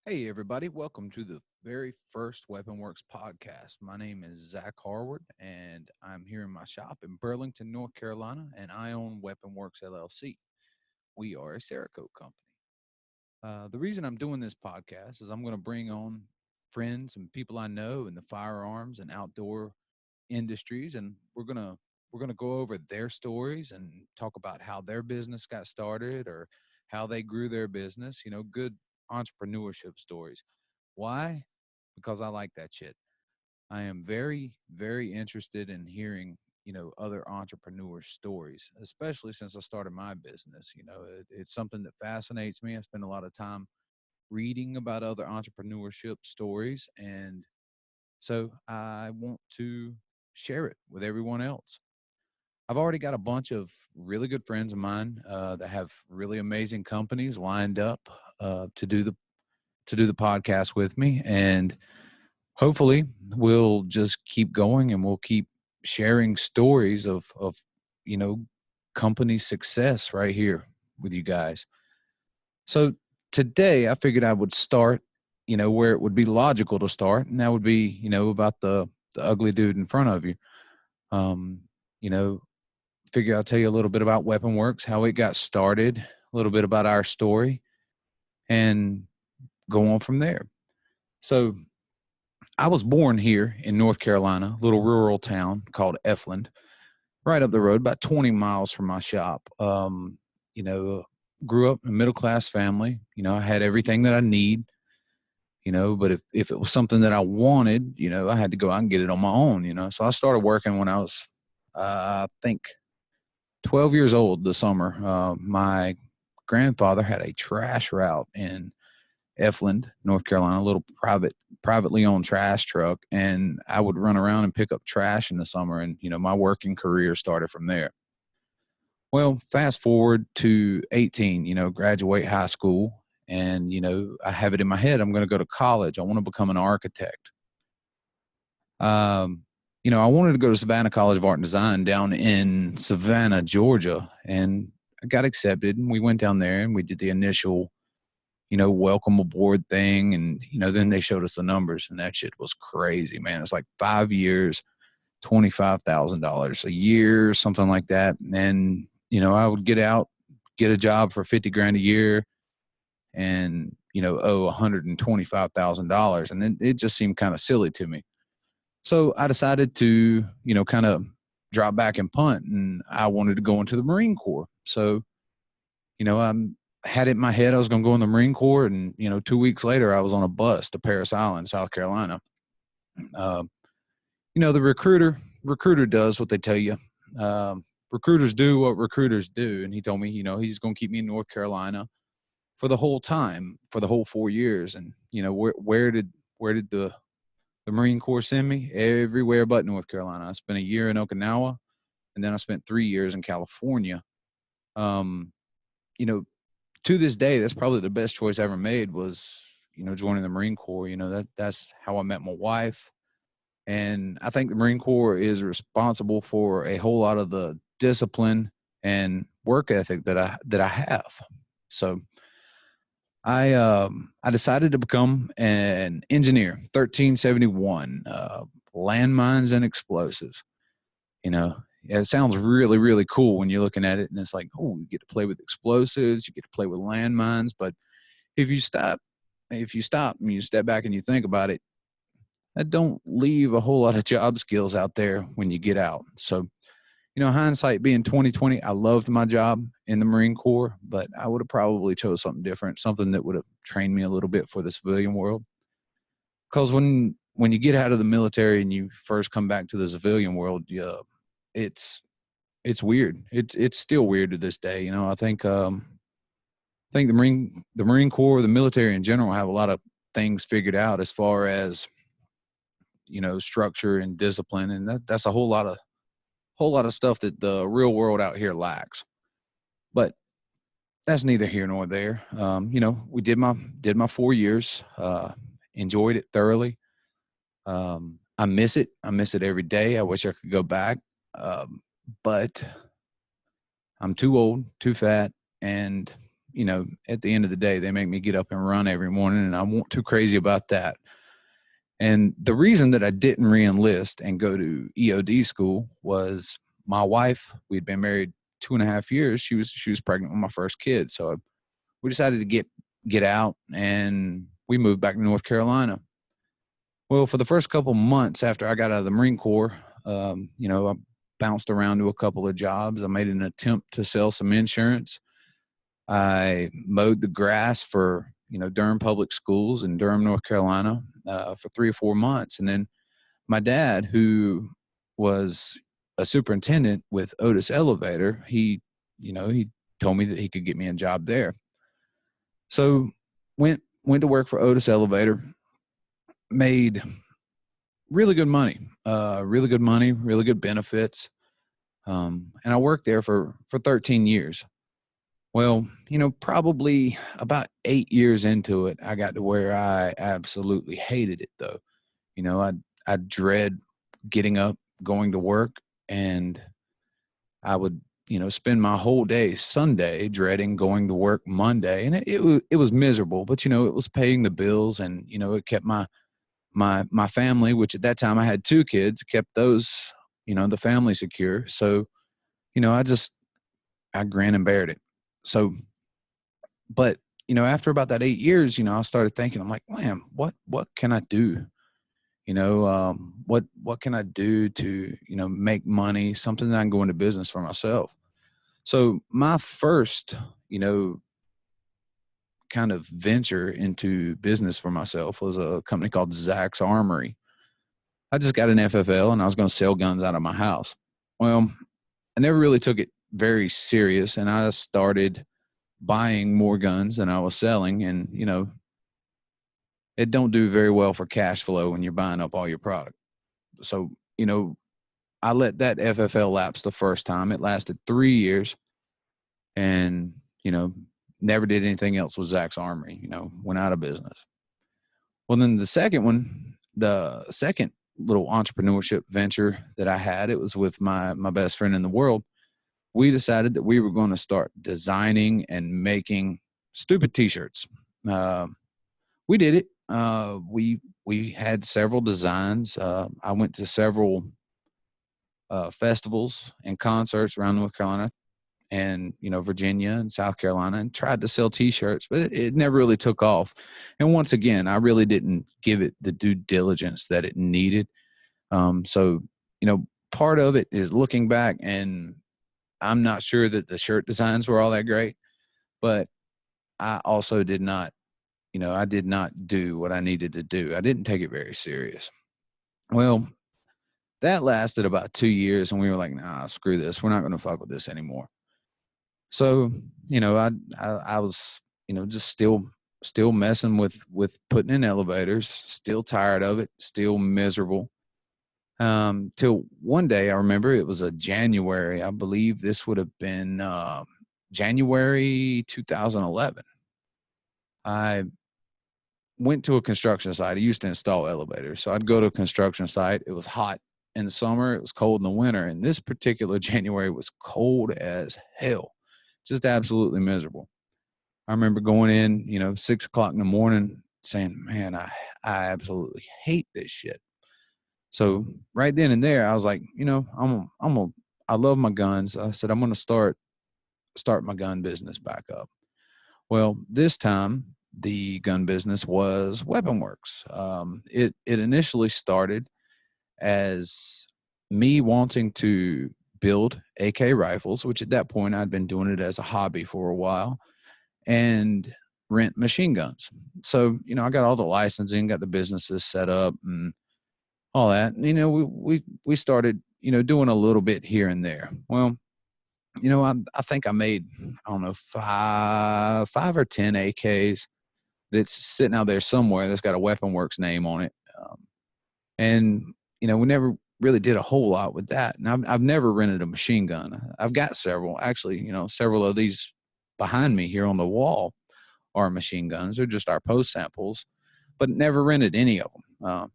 Hey, everybody. Welcome to the very first Weapon Works podcast. My name is Zach Harwood, and I'm here in my shop in Burlington, North Carolina, and I own Weapon Works LLC. We are a Cerakote company. The reason I'm doing this podcast is I'm going to bring on friends and people I know in the firearms and outdoor industries, and we're gonna go over their stories and talk about how their business got started or how they grew their business. Good entrepreneurship stories. Why? Because I like that shit. I am very, very interested in hearing, other entrepreneur stories, especially since I started my business. It's something that fascinates me. I spend a lot of time reading about other entrepreneurship stories. And so I want to share it with everyone else. I've already got a bunch of really good friends of mine that have really amazing companies lined up to do the podcast with me, and hopefully we'll just keep going and we'll keep sharing stories of you know company success right here with you guys. So today I figured I would start, where it would be logical to start, and that would be, about the ugly dude in front of you. Um, you know, Figure I'll tell you a little bit about Weapon Works, how it got started, a little bit about our story, and go on from there. So I was born here in North Carolina, a little rural town called Efland, right up the road, about 20 miles from my shop. You know, Grew up in a middle class family. I had everything that I need. But if it was something that I wanted, I had to go out and get it on my own. So I started working when I was, I think, 12 years old this summer. My grandfather had a trash route in Efland, North Carolina, a little privately owned trash truck, and I would run around and pick up trash in the summer. And my working career started from there. Well, fast forward to 18, graduate high school, and I have it in my head I'm going to go to college. I want to become an architect. Um, I wanted to go to Savannah College of Art and Design down in Savannah, Georgia, and I got accepted. And we went down there and we did the initial, welcome aboard thing. And, then they showed us the numbers, and that shit was crazy, man. It's like 5 years, $25,000 a year, something like that. And, I would get out, get a job for 50 grand a year and, owe $125,000. And it just seemed kind of silly to me. So I decided to, kind of drop back and punt, and I wanted to go into the Marine Corps. So, I had it in my head I was going to go in the Marine Corps, and 2 weeks later I was on a bus to Parris Island, South Carolina. Uh, the recruiter does what they tell you. Recruiters do what recruiters do, and he told me, he's going to keep me in North Carolina for the whole time, for the whole 4 years. And where did the Marine Corps send me? Everywhere but North Carolina. I spent a year in Okinawa, and then I spent 3 years in California. Um, you know, to this day, that's probably the best choice I ever made was, joining the Marine Corps. That's how I met my wife. And I think the Marine Corps is responsible for a whole lot of the discipline and work ethic that I have. So I decided to become an engineer, 1371, landmines and explosives. It sounds really, really cool when you're looking at it, and it's like, oh, you get to play with explosives, you get to play with landmines. But if you stop, if you stop and you step back and you think about it, that don't leave a whole lot of job skills out there when you get out. So, hindsight being 2020, I loved my job in the Marine Corps, but I would have probably chose something different, something that would have trained me a little bit for the civilian world. Because when you get out of the military and you first come back to the civilian world, it's it's weird. It's still weird to this day. I think the Marine Corps, the military in general, have a lot of things figured out as far as structure and discipline, and that's a whole lot of stuff that the real world out here lacks. But that's neither here nor there. We did my 4 years, enjoyed it thoroughly. I miss it. I miss it every day. I wish I could go back, but I'm too old, too fat, and at the end of the day, they make me get up and run every morning, and I won't too crazy about that. And the reason that I didn't re-enlist and go to EOD school was my wife. We'd been married 2.5 years. She was pregnant with my first kid, so we decided to get out, and we moved back to North Carolina. Well, for the first couple months after I got out of the Marine Corps, I bounced around to a couple of jobs. I made an attempt to sell some insurance. I mowed the grass for Durham Public Schools in Durham, North Carolina, for 3 or 4 months, and then my dad, who was a superintendent with Otis Elevator, he told me that he could get me a job there. So went to work for Otis Elevator, made really good money, really good benefits. And I worked there for 13 years. Well, probably about 8 years into it, I got to where I absolutely hated it though. I dread getting up, going to work, and I would, spend my whole day Sunday dreading going to work Monday. And it was miserable, but it was paying the bills, and, it kept my family, which at that time I had 2 kids, kept those, the family secure. So, I grinned and bared it. So, but, after about that 8 years, I started thinking, I'm like, man, what can I do? What can I do to, make money, something that I can go into business for myself. So my first, kind of venture into business for myself was a company called Zach's Armory. I just got an FFL and I was going to sell guns out of my house. Well, I never really took it very serious, and I started buying more guns than I was selling. And, it don't do very well for cash flow when you're buying up all your product. So, I let that FFL lapse the first time. It lasted 3 years, and, never did anything else with Zach's Armory, went out of business. Well, then the second little entrepreneurship venture that I had, it was with my best friend in the world. We decided that we were going to start designing and making stupid T-shirts. We did it. We had several designs. I went to several festivals and concerts around North Carolina and, Virginia and South Carolina, and tried to sell T-shirts, but it never really took off. And once again, I really didn't give it the due diligence that it needed. So, part of it is looking back, and I'm not sure that the shirt designs were all that great, but I also did not do what I needed to do. I didn't take it very serious. Well, that lasted about 2 years, and we were like, nah, screw this. We're not going to fuck with this anymore. So, I was, just still messing with putting in elevators, still tired of it, still miserable. Till one day, I remember it was a January. I believe this would have been January 2011. I went to a construction site. I used to install elevators. So I'd go to a construction site. It was hot in the summer. It was cold in the winter. And this particular January was cold as hell. Just absolutely miserable. I remember going in, 6 o'clock in the morning saying, man, I absolutely hate this shit. So right then and there, I was like, I love my guns. I said, I'm going to start my gun business back up. Well, this time the gun business was Weapon Works. It initially started as me wanting to build AK rifles, which at that point I'd been doing it as a hobby for a while, and rent machine guns. So, I got all the licensing, got the businesses set up and all that. We started, doing a little bit here and there. Well, I think I made, I don't know, five or 10 AKs that's sitting out there somewhere that's got a Weapon Works name on it. And, we never really did a whole lot with that. And I've never rented a machine gun. I've got several, actually, several of these behind me here on the wall are machine guns. They're just our post samples, but never rented any of them.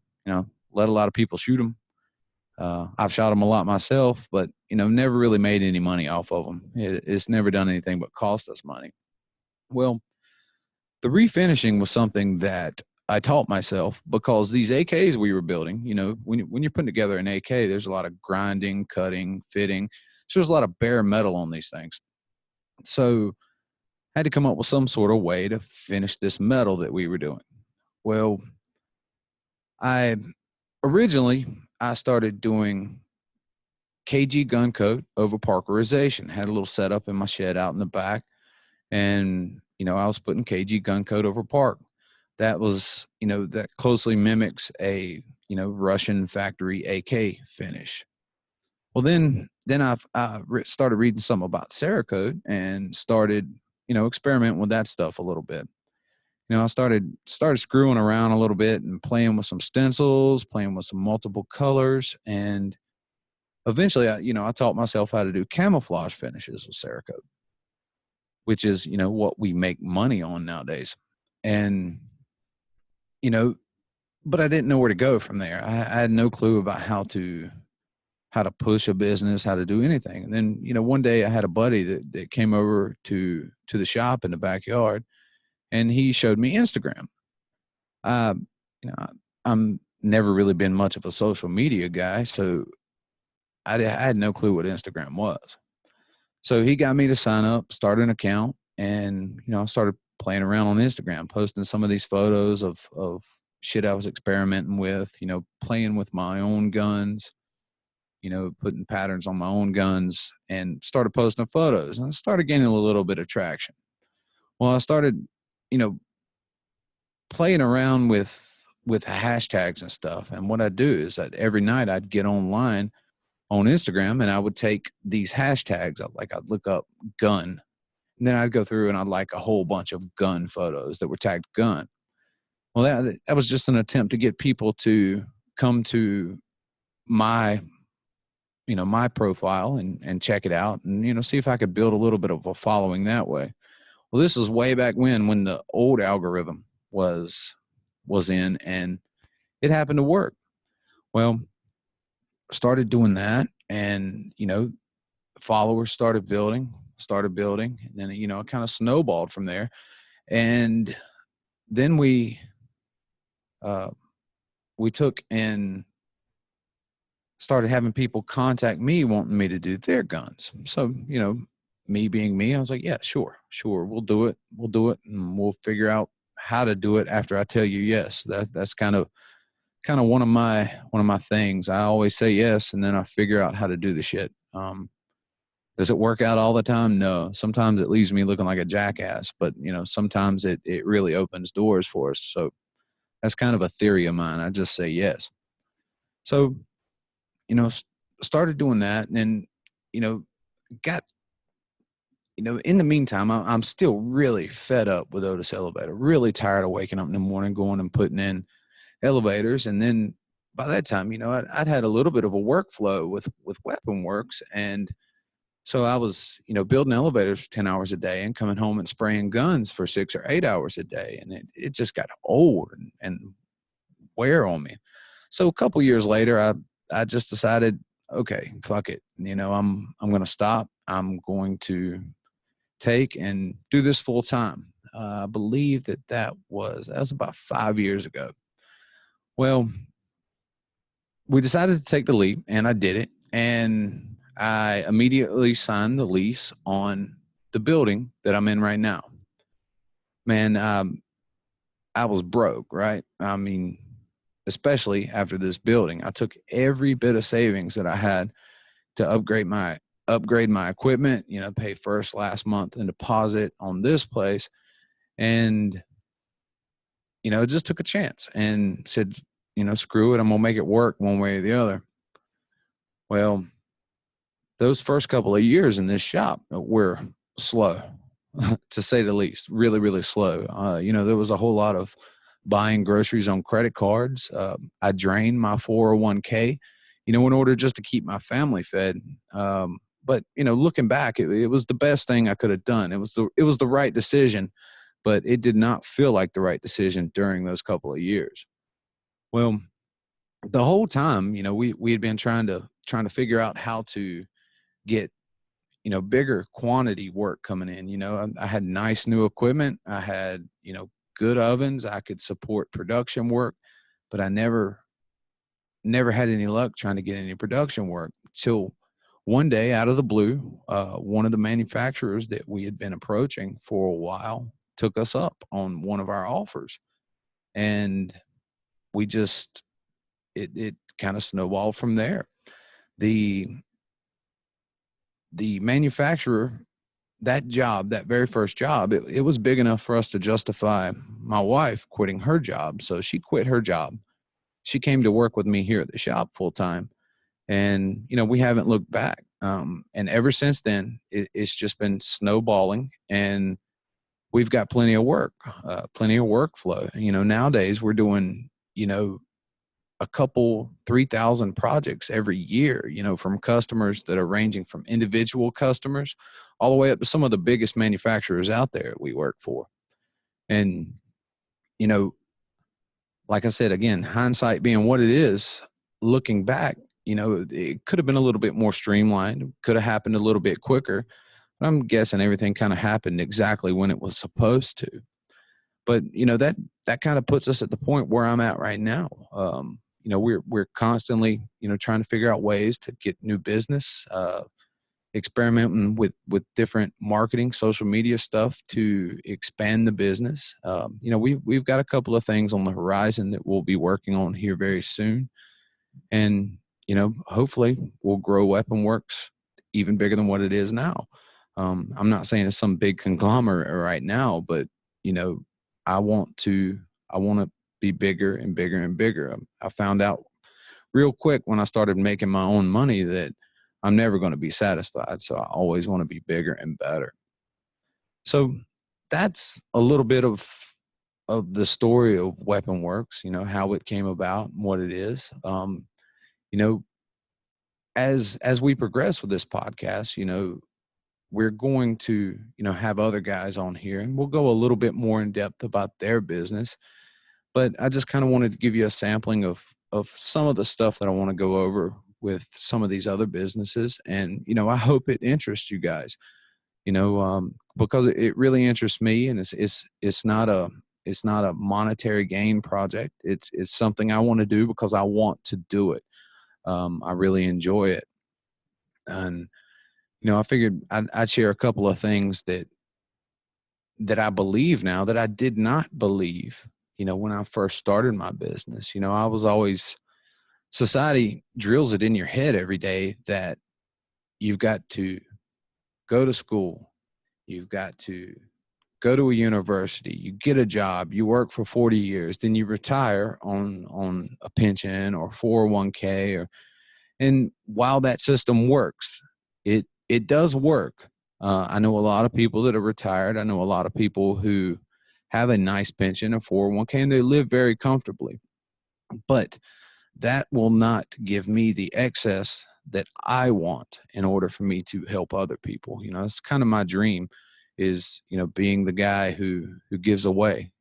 Let a lot of people shoot them. I've shot them a lot myself, but, never really made any money off of them. It's never done anything but cost us money. Well, the refinishing was something that I taught myself because these AKs we were building, when you're putting together an AK, there's a lot of grinding, cutting, fitting. So there's a lot of bare metal on these things. So I had to come up with some sort of way to finish this metal that we were doing. Well, I originally I started doing KG gun coat over parkerization. Had a little setup in my shed out in the back, and I was putting KG gun coat over park. That was that closely mimics a Russian factory AK finish. Well, then started reading something about Cerakote and started experimenting with that stuff a little bit. I started screwing around a little bit and playing with some stencils, playing with some multiple colors, and eventually, I taught myself how to do camouflage finishes with Cerakote, which is what we make money on nowadays. And you know, but I didn't know where to go from there. I had no clue about how to push a business, how to do anything. And then one day I had a buddy that came over to the shop in the backyard, and he showed me Instagram. Uh, you know, I'm never really been much of a social media guy, so I had no clue what Instagram was. So he got me to sign up, start an account, and I started playing around on Instagram, posting some of these photos of shit I was experimenting with, playing with my own guns, putting patterns on my own guns, and started posting photos. And I started gaining a little bit of traction. Well, I started, you know, playing around with hashtags and stuff. And what I'd do is that every night I'd get online on Instagram and I would take these hashtags. I'd look up gun, and then I'd go through and I'd like a whole bunch of gun photos that were tagged gun. Well, that was just an attempt to get people to come to my my profile and check it out and see if I could build a little bit of a following that way. Well, this was way back when the old algorithm was in, and it happened to work. Well, started doing that, and followers started building, and then it kind of snowballed from there. And then uh, we took and started having people contact me wanting me to do their guns. So me being me, I was like, yeah, sure, we'll do it, and we'll figure out how to do it after I tell you yes. That's kind of one of my things. I always say yes, and then I figure out how to do the shit. Does it work out all the time? No. Sometimes it leaves me looking like a jackass, but sometimes it really opens doors for us. So that's kind of a theory of mine. I just say yes. So, started doing that, and then, got, in the meantime, I'm still really fed up with Otis Elevator, really tired of waking up in the morning, going and putting in elevators. And then by that time, I'd had a little bit of a workflow with Weapon Works. And so I was, building elevators for 10 hours a day and coming home and spraying guns for 6 or 8 hours a day. And it just got old and wear on me. So a couple years later, I just decided, okay, fuck it. I'm going to stop. I'm going to take and do this full time. I believe that was about 5 years ago. Well, we decided to take the leap, and I did it. And I immediately signed the lease on the building that I'm in right now. Man, I was broke, right? I mean, especially after this building, I took every bit of savings that I had to upgrade my equipment, pay first, last month and deposit on this place. And, just took a chance and said, screw it. I'm going to make it work one way or the other. Well, those first couple of years in this shop were slow, to say the least, really, really slow. There was a whole lot of buying groceries on credit cards. I drained my 401k, in order just to keep my family fed. But looking back, it was the best thing I could have done. It was the right decision, but it did not feel like the right decision during those couple of years. Well, the whole time, we had been trying to figure out how to get, bigger quantity work coming in. I had nice new equipment. I had, good ovens. I could support production work, but I never had any luck trying to get any production work till one day out of the blue, one of the manufacturers that we had been approaching for a while took us up on one of our offers. And we just, it kind of snowballed from there. The manufacturer, that job, that very first job, it was big enough for us to justify my wife quitting her job. So she quit her job. She came to work with me here at the shop full time. And, we haven't looked back. And ever since then, it's just been snowballing, and we've got plenty of work, plenty of workflow. Nowadays we're doing, a couple 3,000 projects every year, from customers that are ranging from individual customers all the way up to some of the biggest manufacturers out there we work for. And, like I said, again, hindsight being what it is, looking back, it could have been a little bit more streamlined, could have happened a little bit quicker. But I'm guessing everything kind of happened exactly when it was supposed to. But, that kind of puts us at the point where I'm at right now. We're constantly, trying to figure out ways to get new business, experimenting with different marketing, social media stuff to expand the business. We've got a couple of things on the horizon that we'll be working on here very soon. And, hopefully we'll grow Weapon Works even bigger than what it is now. I'm not saying it's some big conglomerate right now, but, I want to be bigger and bigger and bigger. I found out real quick when I started making my own money that I'm never going to be satisfied. So I always want to be bigger and better. So that's a little bit of the story of Weapon Works, how it came about and what it is. As we progress with this podcast, we're going to, have other guys on here, and we'll go a little bit more in depth about their business. But I just kind of wanted to give you a sampling of some of the stuff that I want to go over with some of these other businesses. And, I hope it interests you guys, because it really interests me, and it's not a monetary gain project. It's something I want to do because I want to do it. I really enjoy it. And, I figured I'd share a couple of things that I believe now that I did not believe, when I first started my business. I was always, society drills it in your head every day that you've got to go to school, you've got to go to a university, you get a job, you work for 40 years, then you retire on a pension or 401k, and while that system works, it does work. I know a lot of people that are retired. I know a lot of people who have a nice pension, a 401k, and they live very comfortably. But that will not give me the excess that I want in order for me to help other people. It's kind of my dream is, being the guy who gives away.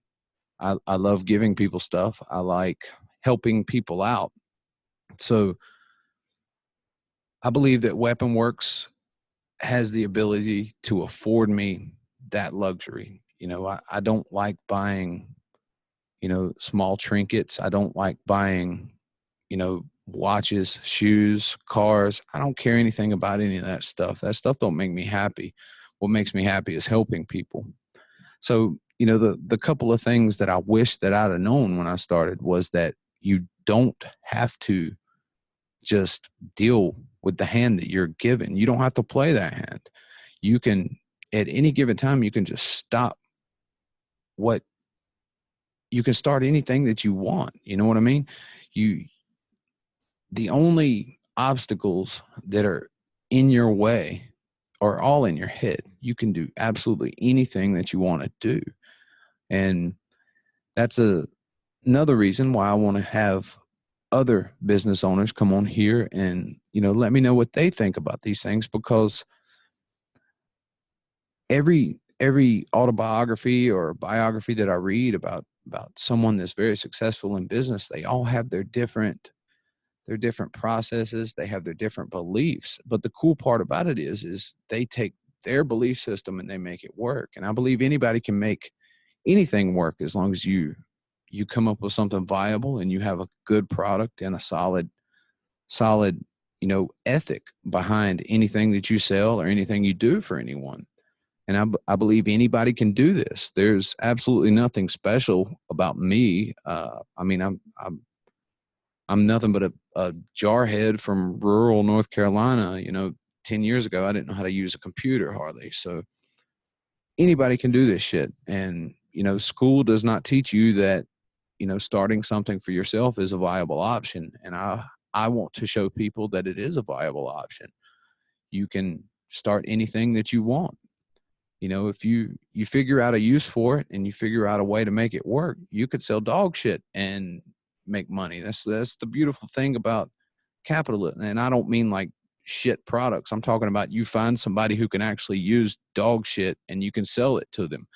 I love giving people stuff. I like helping people out. So I believe that Weapon Works has the ability to afford me that luxury. I don't like buying, small trinkets. I don't like buying, watches, shoes, cars. I don't care anything about any of that stuff. That stuff don't make me happy. What makes me happy is helping people. So, the couple of things that I wish that I'd have known when I started was that you don't have to just deal with the hand that you're given. You don't have to play that hand. You can, at any given time, you can just stop you can start anything that you want. You know what I mean? The only obstacles that are in your way are all in your head. You can do absolutely anything that you want to do. And that's another reason why I want to have other business owners come on here and, let me know what they think about these things, because every autobiography or biography that I read about someone that's very successful in business, they all have their different their different processes, they have their different beliefs. But the cool part about it is they take their belief system and they make it work. And I believe anybody can make anything work as long as you come up with something viable and you have a good product and a solid, ethic behind anything that you sell or anything you do for anyone. And I believe anybody can do this. There's absolutely nothing special about me. I mean, I'm nothing but a jarhead from rural North Carolina. 10 years ago, I didn't know how to use a computer hardly. So anybody can do this shit. And, school does not teach you that, starting something for yourself is a viable option. And I want to show people that it is a viable option. You can start anything that you want. If you figure out a use for it and you figure out a way to make it work, you could sell dog shit and make money. That's the beautiful thing about capitalism. And I don't mean like shit products. I'm talking about you find somebody who can actually use dog shit and you can sell it to them.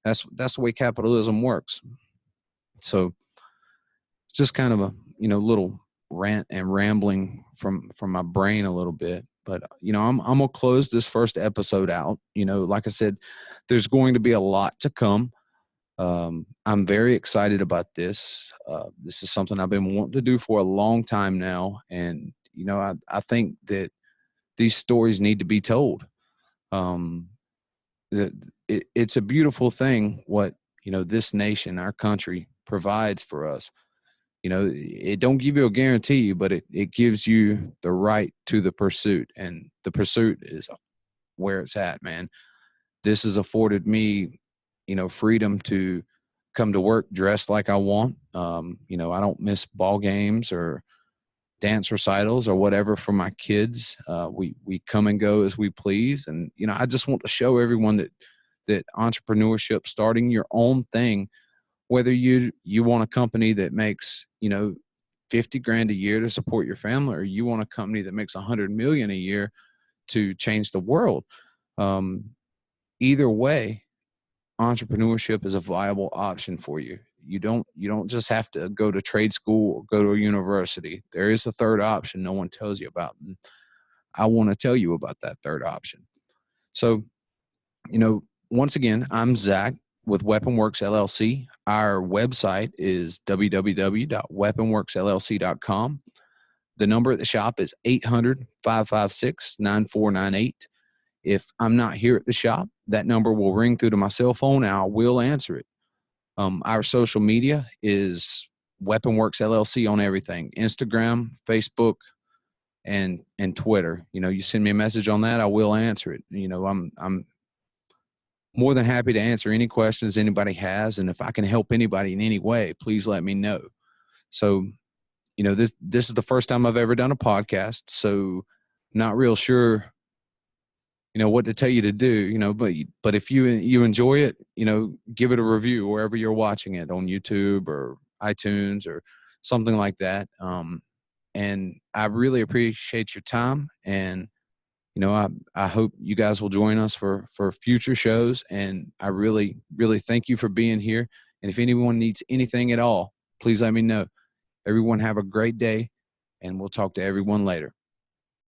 That's the way capitalism works. So it's just kind of a, little rant and rambling from my brain a little bit. But, I'm going to close this first episode out. Like I said, there's going to be a lot to come. I'm very excited about this. This is something I've been wanting to do for a long time now. And, I think that these stories need to be told. It's a beautiful thing what, this nation, our country provides for us. It don't give you a guarantee, but it gives you the right to the pursuit. And the pursuit is where it's at, man. This has afforded me, freedom to come to work dressed like I want. I don't miss ball games or dance recitals or whatever for my kids. We come and go as we please. And, I just want to show everyone that entrepreneurship, starting your own thing, whether you want a company that makes, 50 grand a year to support your family, or you want a company that makes 100 million a year to change the world. Either way, entrepreneurship is a viable option for you. You don't just have to go to trade school or go to a university. There is a third option no one tells you about. And I want to tell you about that third option. So, once again, I'm Zach with WeaponWorks LLC. Our website is www.weaponworksllc.com. The number at the shop is 800-556-9498. If I'm not here at the shop, that number will ring through to my cell phone and I will answer it. Our social media is WeaponWorks LLC on everything: Instagram, Facebook, and Twitter. You send me a message on that, I will answer it. I'm more than happy to answer any questions anybody has. And if I can help anybody in any way, please let me know. So, this is the first time I've ever done a podcast. So not real sure, what to tell you to do, but if you enjoy it, give it a review wherever you're watching it, on YouTube or iTunes or something like that. And I really appreciate your time. And, I hope you guys will join us for future shows. And I really, really thank you for being here. And if anyone needs anything at all, please let me know. Everyone have a great day, and we'll talk to everyone later.